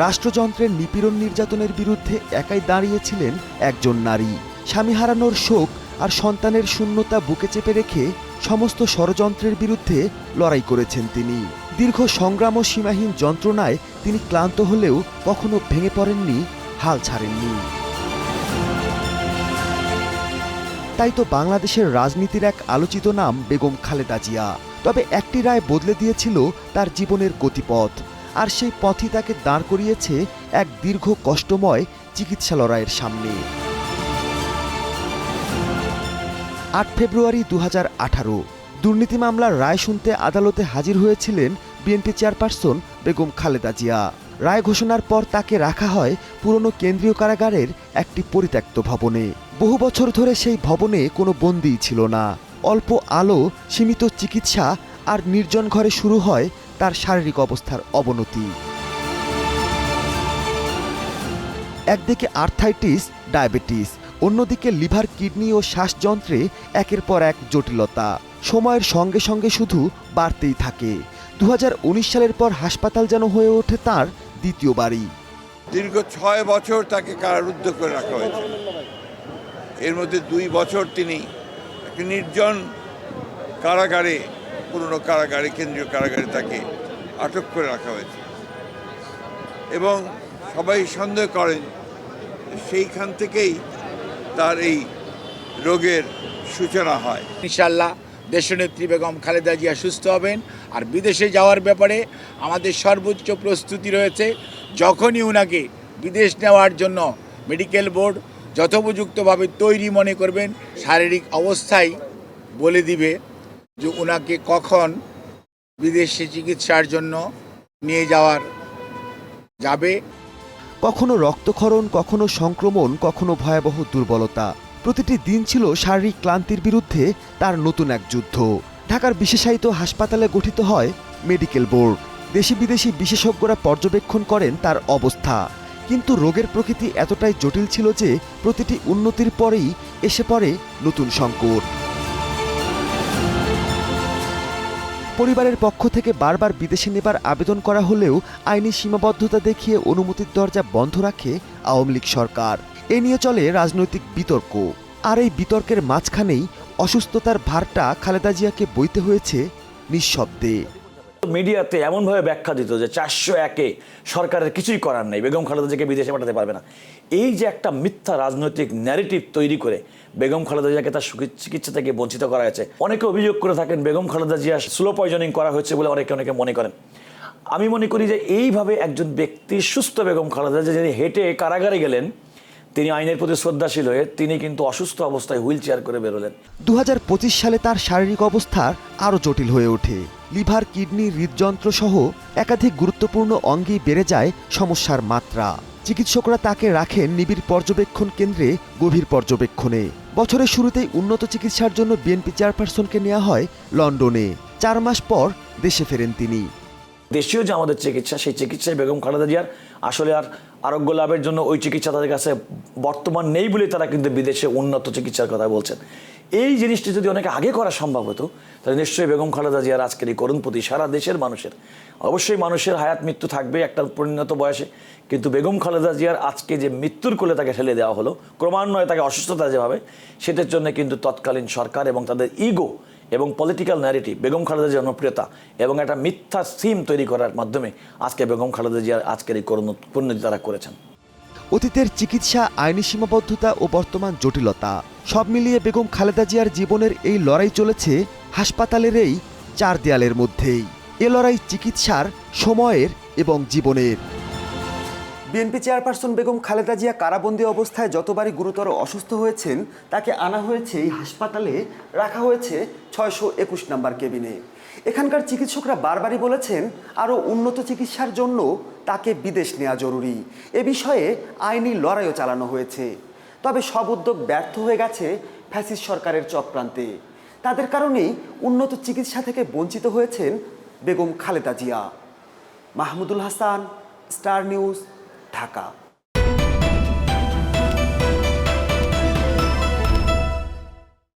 রাষ্ট্রযন্ত্রের নিপীড়ন নির্যাতনের বিরুদ্ধে একাই দাঁড়িয়েছিলেন একজন নারী। স্বামী হারানোর শোক আর সন্তানের শূন্যতা বুকে চেপে রেখে সমস্ত ষড়যন্ত্রের বিরুদ্ধে লড়াই করেছেন তিনি। দীর্ঘ সংগ্রাম ও সীমাহীন যন্ত্রণায় তিনি ক্লান্ত হলেও কখনো ভেঙে পড়েননি, হাল ছাড়েননি। তাই তো বাংলাদেশের রাজনীতির এক আলোচিত নাম বেগম খালেদা জিয়া। তবে একটি রায় বদলে দিয়েছিল তার জীবনের গতিপথ, আর সেই পথই তাকে দাঁড় করিয়েছে এক দীর্ঘ কষ্টময় চিকিৎসা লড়াইয়ের সামনে। ৮ ফেব্রুয়ারি ২০১৮ দুর্নীতি মামলার রায় শুনতে আদালতে হাজির হয়েছিলেন বিএনপি চেয়ারপারসন বেগম খালেদা জিয়া। রায় ঘোষণার পর তাকে রাখা হয় পুরনো কেন্দ্রীয় কারাগারের একটি পরিত্যক্ত ভবনে। বহু বছর ধরে সেই ভবনে কোনো বন্দী ছিল না। অল্প আলো, সীমিত চিকিৎসা আর নির্জন ঘরে শুরু হয় তার শারীরিক অবস্থার অবনতি। একদিকে আর্থাইটিস, ডায়াবেটিস, অন্যদিকে লিভার, কিডনি ও শ্বাসযন্ত্রে একের পর এক জটিলতা সময়ের সঙ্গে সঙ্গে শুধু বাড়তেই থাকে। ২০১৯ সালের পর হাসপাতাল যেন হয়ে ওঠে তার দ্বিতীয় বাড়ি। দীর্ঘ ৬ বছর তাকে কারারুদ্ধ করে রাখা হয়েছে। এর মধ্যে ২ বছর তিনি একটি নির্জন কারাগারে, পুরনো কারাগারে, কেন্দ্রীয় কারাগারে তাকে আটক করে রাখা হয়েছে এবং সবাই সন্দেহ করেন সেইখান থেকেই তার এই রোগের সূচনা হয়। ইনশাআল্লাহ দেশনেত্রী বেগম খালেদা জিয়া সুস্থ হবেন। আর বিদেশে যাওয়ার ব্যাপারে আমাদের সর্বোচ্চ প্রস্তুতি রয়েছে। যখনই ওনাকে বিদেশ নেওয়ার জন্য মেডিকেল বোর্ড যথোপযুক্তভাবে তৈরি মনে করবেন, শারীরিক অবস্থায় বলে দিবে যে ওনাকে কখন বিদেশে চিকিৎসার জন্য নিয়ে যাবে। কখনো রক্তক্ষরণ, কখনো সংক্রমণ, কখনো ভয়াবহ দুর্বলতা। প্রতিটি দিন ছিল শারীরিক ক্লান্তির বিরুদ্ধে তার নতুন এক যুদ্ধ। ঢাকার বিশেষায়িত হাসপাতালে গঠিত হয় মেডিকেল বোর্ড। দেশি বিদেশি বিশেষজ্ঞরা পর্যবেক্ষণ করেন তার অবস্থা। কিন্তু রোগের প্রকৃতি এতটাই জটিল ছিল যে প্রতিটি উন্নতির পরেই এসে পড়ে নতুন সংকট। পরিবারের পক্ষ থেকে বারবার বিদেশে নেবার আবেদন করা হলেও আইনি সীমাবদ্ধতা দেখিয়ে অনুমতির দরজা বন্ধ রাখে আওয়ামী লীগ সরকার। এ নিয়ে চলে রাজনৈতিক বিতর্ক। আর এই বিতর্কের মাঝখানেই অসুস্থতার ভারটা খালেদা জিয়াকে বইতে হয়েছে নিঃশব্দে। মিডিয়াতে এমনভাবে ব্যাখ্যা দিত যে ৪০১-এ সরকারের কিছুই করার নেই, বেগম খালেদা জিয়াকে বিদেশে পাঠাতে পারবে না। এই যে একটা মিথ্যা রাজনৈতিক ন্যারেটিভ তৈরি করে বেগম খালেদা জিয়াকে তার চিকিৎসা থেকে বঞ্চিত করা হয়েছে। অনেকে অভিযোগ করে থাকেন বেগম খালেদা জিয়া স্লো পয়জনিং করা হয়েছে বলে অনেকে মনে করেন। আমি মনে করি যে এইভাবে একজন ব্যক্তি, সুস্থ বেগম খালেদা জিয়া যিনি হেঁটে কারাগারে গেলেন, তিনি আইনের প্রতি শ্রদ্ধাশীল হয়ে তিনি কিন্তু অসুস্থ অবস্থায় হুইল চেয়ার করে বেরোলেন। ২০২৫ সালে তার শারীরিক অবস্থা আরও জটিল হয়ে ওঠে। লিভার, কিডনি, হৃদযন্ত্র সহ একাধিক গুরুত্বপূর্ণ অঙ্গেই বেড়ে যায় সমস্যার মাত্রা। চিকিৎসকরা তাকে রাখেন নিবিড় পর্যবেক্ষণ কেন্দ্রে, গভীর পর্যবেক্ষণে। বছরের শুরুতেই উন্নত চিকিৎসার জন্য বিএনপি চেয়ারপারসনকে নেওয়া হয় লন্ডনে। ৪ মাস পর দেশে ফেরেন তিনি। দেশীয় যে আমাদের চিকিৎসা, সেই চিকিৎসায় বেগম খালেদা জিয়ার আসলে আর আরোগ্য লাভের জন্য ওই চিকিৎসা তাদের কাছে বর্তমান নেই বলে তারা কিন্তু বিদেশে উন্নত চিকিৎসার কথা বলছেন। এই জিনিসটি যদি অনেক আগে করা সম্ভব হতো তাহলে নিশ্চয়ই বেগম খালেদা জিয়ার আজকের এই করুণ প্রতি সারা দেশের মানুষের, অবশ্যই মানুষের হায়াত মৃত্যু থাকবে একটা পরিণত বয়সে, কিন্তু বেগম খালেদা জিয়ার আজকে যে মৃত্যুর কোলে তাকে ঠেলে দেওয়া হলো, ক্রমান্বয়ে তাকে অসুস্থতা যেভাবে, সেটার জন্য কিন্তু তৎকালীন সরকার এবং তাদের ইগো এবং পলিটিক্যাল ন্যারেটিভ, বেগম খালেদা জিয়ার জনপ্রিয়তা এবং একটা মিথ্যা থিম তৈরি করার মাধ্যমে আজকে বেগম খালেদা জিয়ার আজকের এই পরিণতি তারা করেছেন। অতীতের চিকিৎসা, আইনি সীমাবদ্ধতা ও বর্তমান জটিলতা সব মিলিয়ে বেগম খালেদা জিয়ার জীবনের এই লড়াই চলেছে হাসপাতালের এই ৪ দেয়ালের মধ্যেই। এ লড়াই চিকিৎসার, সময়ের এবং জীবনের। বিএনপি চেয়ারপারসন বেগম খালেদা জিয়া কারাবন্দী অবস্থায় যতবারই গুরুতর অসুস্থ হয়েছেন, তাকে আনা হয়েছে এই হাসপাতালে, রাখা হয়েছে ৬২১ নম্বর কেবিনে। এখানকার চিকিৎসকরা বারবারই বলেছেন আরও উন্নত চিকিৎসার জন্য তাকে বিদেশ নেওয়া জরুরি। এ বিষয়ে আইনি লড়াইও চালানো হয়েছে। তবে সব উদ্যোগ ব্যর্থ হয়ে গেছে ফ্যাসিস্ট সরকারের চক্রান্তে। তাদের কারণেই উন্নত চিকিৎসা থেকে বঞ্চিত হয়েছেন বেগম খালেদা জিয়া। Mahmudul Hasan, Star News, Dhaka.